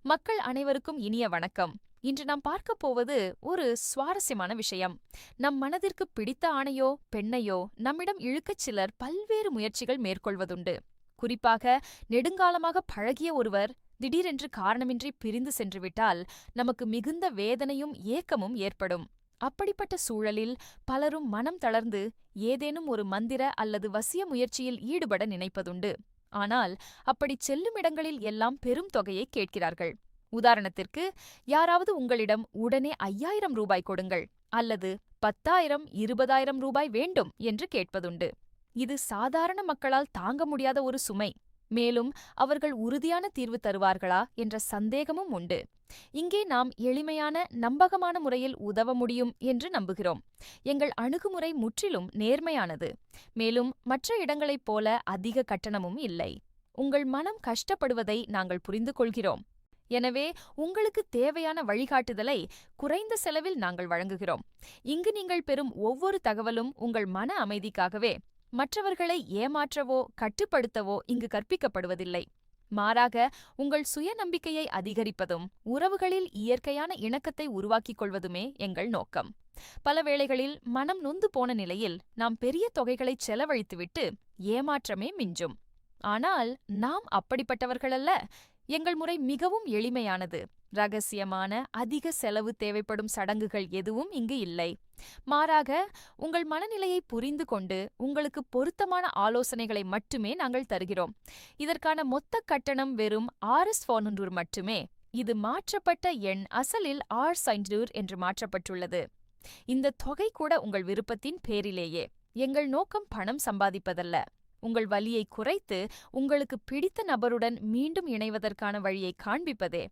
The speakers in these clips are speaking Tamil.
மக்கள் அனைவருக்கும் இனிய வணக்கம். இன்று நாம் பார்க்க போவது ஒரு சுவாரஸ்யமான விஷயம். நம் மனதிற்கு பிடித்த ஆணையோ பெண்ணையோ நம்மிடம் இழுக்கச் சிலர் பல்வேறு முயற்சிகள் மேற்கொள்வதுண்டு. குறிப்பாக நெடுங்காலமாக பழகிய ஒருவர் திடீரென்று காரணமின்றி பிரிந்து சென்றுவிட்டால் நமக்கு மிகுந்த வேதனையும் ஏக்கமும் ஏற்படும். அப்படிப்பட்ட சூழலில் பலரும் மனம் தளர்ந்து ஏதேனும் ஒரு மந்திர அல்லது வசிய முயற்சியில் ஈடுபட நினைப்பதுண்டு. ஆனால் அப்படிச் செல்லும் இடங்களில் எல்லாம் பெரும் தொகையை கேட்கிறார்கள். உதாரணத்திற்கு, யாராவது உங்களிடம் உடனே 5000 ரூபாய் கொடுங்கள் அல்லது 10,000 20,000 ரூபாய் வேண்டும் என்று கேட்பதுண்டு. இது சாதாரண மக்களால் தாங்க முடியாத ஒரு சுமை. மேலும் அவர்கள் உறுதியான தீர்வு தருவார்களா என்ற சந்தேகமும் உண்டு. இங்கே நாம் எளிமையான நம்பகமான முறையில் உதவ முடியும் என்று நம்புகிறோம். எங்கள் அணுகுமுறை முற்றிலும் நேர்மையானது. மேலும் மற்ற இடங்களைப் போல அதிக கட்டணமும் இல்லை. உங்கள் மனம் கஷ்டப்படுவதை நாங்கள் புரிந்து கொள்கிறோம். எனவே உங்களுக்கு தேவையான வழிகாட்டுதலை குறைந்த செலவில் நாங்கள் வழங்குகிறோம். இங்கு நீங்கள் பெறும் ஒவ்வொரு தகவலும் உங்கள் மன அமைதிக்காகவே. மற்றவர்களை ஏமாற்றவோ கட்டுப்படுத்தவோ இங்கு கற்பிக்கப்படுவதில்லை. மாறாக உங்கள் சுய நம்பிக்கையை அதிகரிப்பதும் உறவுகளில் இயற்கையான இணக்கத்தை உருவாக்கிக் கொள்வதுமே எங்கள் நோக்கம். பல வேளைகளில் மனம் நொந்து போன நிலையில் நாம் பெரிய தொகைகளை செலவழித்துவிட்டு ஏமாற்றமே மிஞ்சும். ஆனால் நாம் அப்படிப்பட்டவர்களல்ல. எங்கள் முறை மிகவும் எளிமையானது. ரகசியமான அதிக செலவு தேவைப்படும் சடங்குகள் எதுவும் இங்கு இல்லை. மாறாக உங்கள் மனநிலையை புரிந்து கொண்டு உங்களுக்கு பொருத்தமான ஆலோசனைகளை மட்டுமே நாங்கள் தருகிறோம். இதற்கான மொத்த கட்டணம் வெறும் Rs400 மட்டுமே. இது மாற்றப்பட்ட எண் அசலில் R500 என்று மாற்றப்பட்டுள்ளது. இந்த தொகை கூட உங்கள் விருப்பத்தின் பேரிலேயே. எங்கள் நோக்கம் பணம் சம்பாதிப்பதல்ல. உங்கள் வலியை குறைத்து உங்களுக்கு பிடித்த நபருடன் மீண்டும் இணைவதற்கான வழியை காண்பிப்பதே.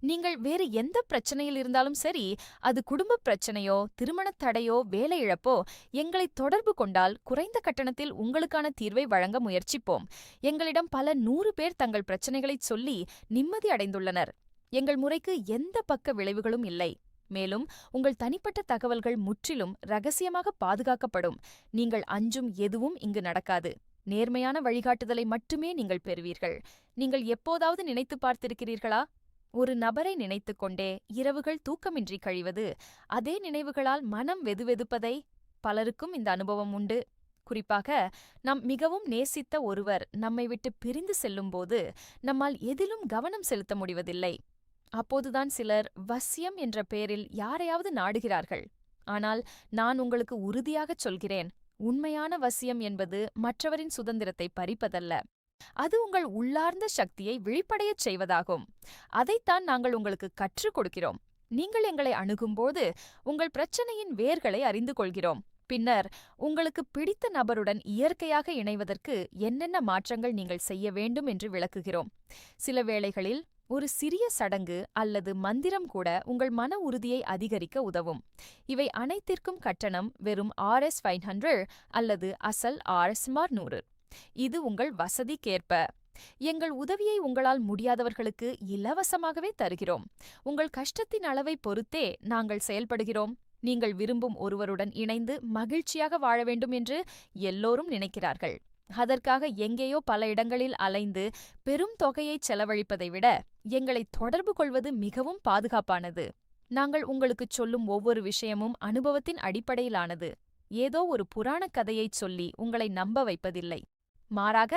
நீங்கள் வேறு எந்த பிரச்சனையில் இருந்தாலும் சரி, அது குடும்ப பிரச்சனையோ திருமணத் தடையோ வேலை இழப்போ, எங்களை தொடர்பு கொண்டால் குறைந்த கட்டணத்தில் உங்களுக்கான தீர்வை வழங்க முயற்சிப்போம். எங்களிடம் பல 100 பேர் தங்கள் பிரச்சனைகளைச் சொல்லி நிம்மதி அடைந்துள்ளனர். எங்கள் முறைக்கு எந்த பக்க விளைவுகளும் இல்லை. மேலும் உங்கள் தனிப்பட்ட தகவல்கள் முற்றிலும் ரகசியமாக பாதுகாக்கப்படும். நீங்கள் அஞ்சும் எதுவும் இங்கு நடக்காது. நேர்மையான வழிகாட்டுதலை மட்டுமே நீங்கள் பெறுவீர்கள். நீங்கள் எப்போதாவது நினைத்து பார்த்திருக்கிறீர்களா? ஒரு நபரை நினைத்து கொண்டே இரவுகள் தூக்கமின்றி கழிவது, அதே நினைவுகளால் மனம் வெதுவெதுப்பதை? பலருக்கும் இந்த அனுபவம் உண்டு. குறிப்பாக நாம் மிகவும் நேசித்த ஒருவர் நம்மை விட்டு பிரிந்து செல்லும்போது நம்மால் எதிலும் கவனம் செலுத்த முடிவதில்லை. அப்போதுதான் சிலர் வசியம் என்ற பெயரில் யாரையாவது நாடுகிறார்கள். ஆனால் நான் உங்களுக்கு உறுதியாகச் சொல்கிறேன், உண்மையான வசியம் என்பது மற்றவரின் சுதந்திரத்தை பறிப்பதல்ல. அது உங்கள் உள்ளார்ந்த சக்தியை விழிப்படையச் செய்வதாகும். அதைத்தான் நாங்கள் உங்களுக்கு கற்றுக் கொடுக்கிறோம். நீங்கள் எங்களை அணுகும்போது உங்கள் பிரச்சனையின் வேர்களை அறிந்து கொள்கிறோம். பின்னர் உங்களுக்கு பிடித்த நபருடன் இயற்கையாக இணைவதற்கு என்னென்ன மாற்றங்கள் நீங்கள் செய்ய வேண்டும் என்று விளக்குகிறோம். சில வேளைகளில் ஒரு சிறிய சடங்கு அல்லது மந்திரம் கூட உங்கள் மன உறுதியை அதிகரிக்க உதவும். இவை அனைத்திற்கும் கட்டணம் வெறும் Rs500 அல்லது அசல் Rs400. இது உங்கள் வசதிக்கேற்ப. எங்கள் உதவியை உங்களால் முடியாதவர்களுக்கு இலவசமாகவே தருகிறோம். உங்கள் கஷ்டத்தின் அளவை பொறுத்தே நாங்கள் செயல்படுகிறோம். நீங்கள் விரும்பும் ஒருவருடன் இணைந்து மகிழ்ச்சியாக வாழ வேண்டும் என்று எல்லோரும் நினைக்கிறார்கள். அதற்காக எங்கேயோ பல இடங்களில் அலைந்து பெரும் தொகையை செலவழிப்பதை விட எங்களை தொடர்பு கொள்வது மிகவும் பாதுகாப்பானது. நாங்கள் உங்களுக்குச் சொல்லும் ஒவ்வொரு விஷயமும் அனுபவத்தின் அடிப்படையிலானது. ஏதோ ஒரு புராணக் கதையைச் சொல்லி உங்களை நம்ப வைப்பதில்லை. மாறாக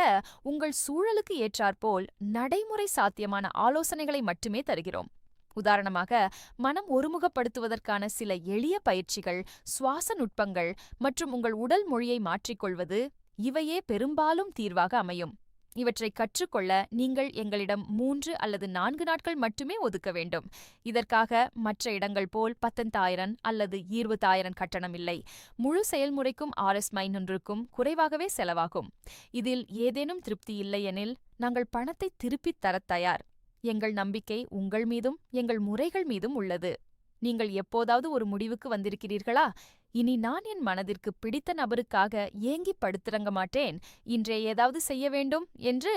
உங்கள் சூழலுக்கு ஏற்றாற்போல் நடைமுறை சாத்தியமான ஆலோசனைகளை மட்டுமே தருகிறோம். உதாரணமாக, மனம் ஒருமுகப்படுத்துவதற்கான சில எளிய பயிற்சிகள், சுவாச நுட்பங்கள் மற்றும் உங்கள் உடல் மொழியை மாற்றிக்கொள்வது, இவையே பெரும்பாலும் தீர்வாக அமையும். இவற்றை கற்றுக்கொள்ள நீங்கள் எங்களிடம் 3 அல்லது 4 நாட்கள் மட்டுமே ஒதுக்க வேண்டும். இதற்காக மற்ற இடங்கள் போல் 18,000 அல்லது 20,000 கட்டணம் இல்லை. முழு செயல்முறைக்கும் Rs500க்கும் குறைவாகவே செலவாகும். இதில் ஏதேனும் திருப்தி இல்லையெனில் நாங்கள் பணத்தை திருப்பித் தரத் தயார். எங்கள் நம்பிக்கை உங்கள் மீதும் எங்கள் முறைகள் மீதும் உள்ளது. நீங்கள் எப்போதாவது ஒரு முடிவுக்கு வந்திருக்கிறீர்களா? இனி நான் என் மனதிற்கு பிடித்த நபருக்காக ஏங்கிப் படுத்திறங்க மாட்டேன், இன்றே ஏதாவது செய்ய வேண்டும் என்று.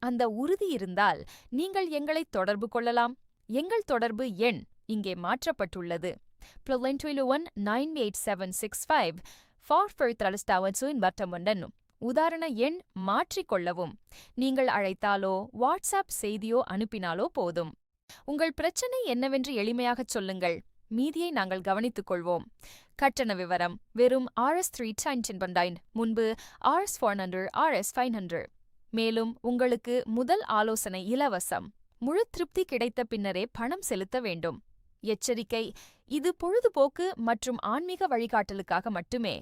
அந்த உறுதி இருந்தால் நீங்கள் எங்களை தொடர்பு கொள்ளலாம். எங்கள் தொடர்பு எண் இங்கே மாற்றப்பட்டுள்ளது. +91 98765 44 உதாரண எண் மாற்றிக்கொள்ளவும். நீங்கள் அழைத்தாலோ வாட்ஸ்ஆப் செய்தியோ அனுப்பினாலோ போதும். உங்கள் பிரச்சனை என்னவென்று எளிமையாகச் சொல்லுங்கள். மீதியை நாங்கள் கவனித்துக் கொள்வோம். கட்டண விவரம்: வெறும் Rs399, முன்பு Rs400, Rs500. மேலும் உங்களுக்கு முதல் ஆலோசனை இலவசம். முழு திருப்தி கிடைத்த பின்னரே பணம் செலுத்த வேண்டும். எச்சரிக்கை: இது பொழுதுபோக்கு மற்றும் ஆன்மீக வழிகாட்டலுக்காக மட்டுமே.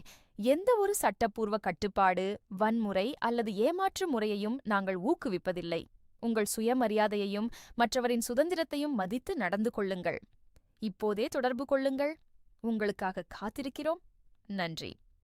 எந்தவொரு சட்டப்பூர்வ கட்டுப்பாடு, வன்முறை அல்லது ஏமாற்று முறையையும் நாங்கள் ஊக்குவிப்பதில்லை. உங்கள் சுயமரியாதையையும் மற்றவரின் சுதந்திரத்தையும் மதித்து நடந்து கொள்ளுங்கள். இப்போதே தொடர்பு கொள்ளுங்கள். உங்களுக்காக காத்திருக்கிறோம். நன்றி.